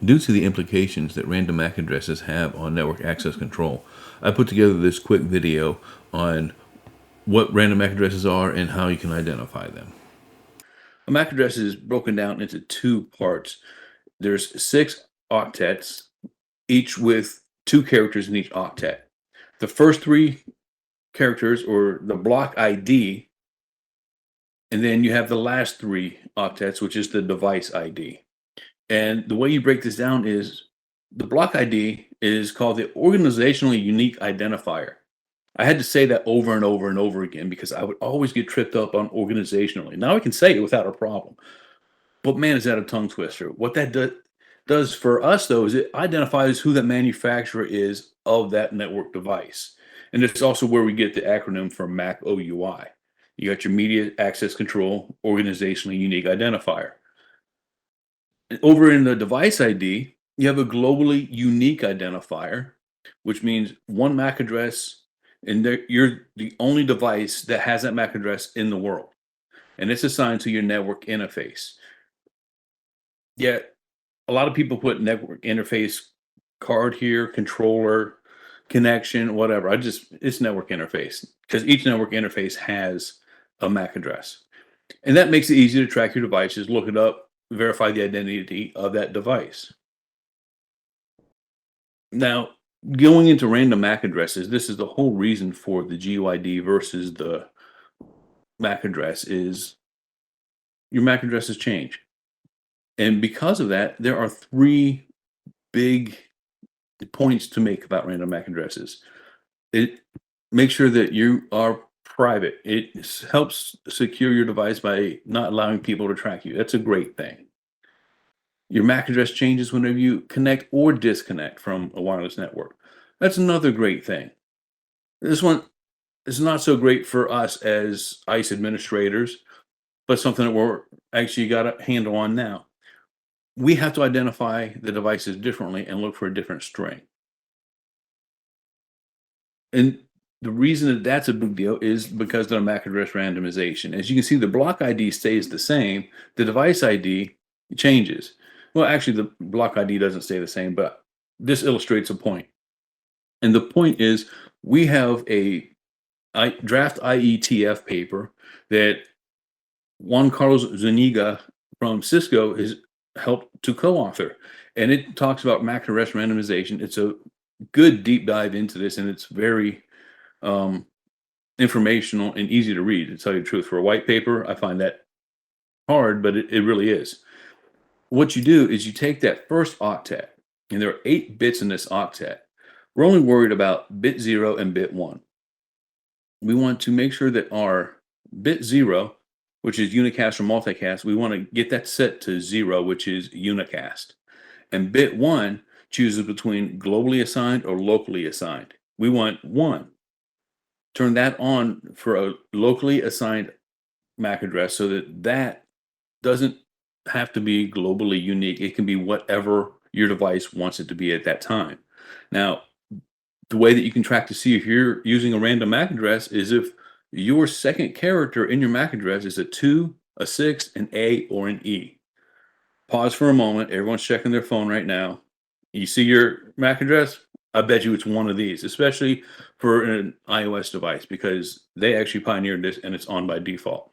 Due to the implications that random MAC addresses have on network access control, I put together this quick video on what random MAC addresses are and how you can identify them. A MAC address is broken down into two parts. There's 6 octets, each with 2 characters in each octet. The first 3 characters, or the block ID, and then you have the last 3 octets, which is the device ID. And the way you break this down is the block ID is called the organizationally unique identifier. I had to say that over and over and over again because I would always get tripped up on organizationally. Now I can say it without a problem. But man, is that a tongue twister. What that does for us, though, is it identifies who the manufacturer is of that network device. And it's also where we get the acronym for MAC OUI. You got your Media Access Control Organizationally Unique Identifier. Over in the device ID, you have a globally unique identifier, which means one MAC address, and you're the only device that has that MAC address in the world. And it's assigned to your network interface. Yet, a lot of people put network interface card here, controller, connection, whatever. It's network interface because each network interface has a MAC address. And that makes it easy to track your devices, look it up, verify the identity of that device. Now, going into random MAC addresses, this is the whole reason for the GUID versus the MAC address is your MAC addresses change. And because of that, there are 3 big points to make about random MAC addresses. It makes sure that you are private. It helps secure your device by not allowing people to track you. That's a great thing. Your MAC address changes whenever you connect or disconnect from a wireless network. That's another great thing. This one is not so great for us as ISE administrators, but something that we're actually got a handle on now. We have to identify the devices differently and look for a different string. And the reason that that's a big deal is because of the MAC address randomization. As you can see, the block ID stays the same. The device ID changes. Well, actually, the block ID doesn't stay the same, but this illustrates a point. And the point is we have a draft IETF paper that Juan Carlos Zuniga from Cisco has helped to co-author. And it talks about MAC address randomization. It's a good deep dive into this, and it's very informational and easy to read, to tell you the truth. For a white paper, I find that hard, but it really is. What you do is you take that first octet, and there are 8 bits in this octet. We're only worried about bit 0 and bit 1. We want to make sure that our bit 0, which is unicast or multicast, we want to get that set to 0, which is unicast. And bit 1 chooses between globally assigned or locally assigned. We want 1. Turn that on for a locally assigned MAC address so that that doesn't have to be globally unique. It can be whatever your device wants it to be at that time. Now, the way that you can track to see if you're using a random MAC address is if your second character in your MAC address is a 2, a 6, an A, or an E. Pause for a moment. Everyone's checking their phone right now. You see your MAC address? I bet you it's one of these, especially for an iOS device, because they actually pioneered this and it's on by default.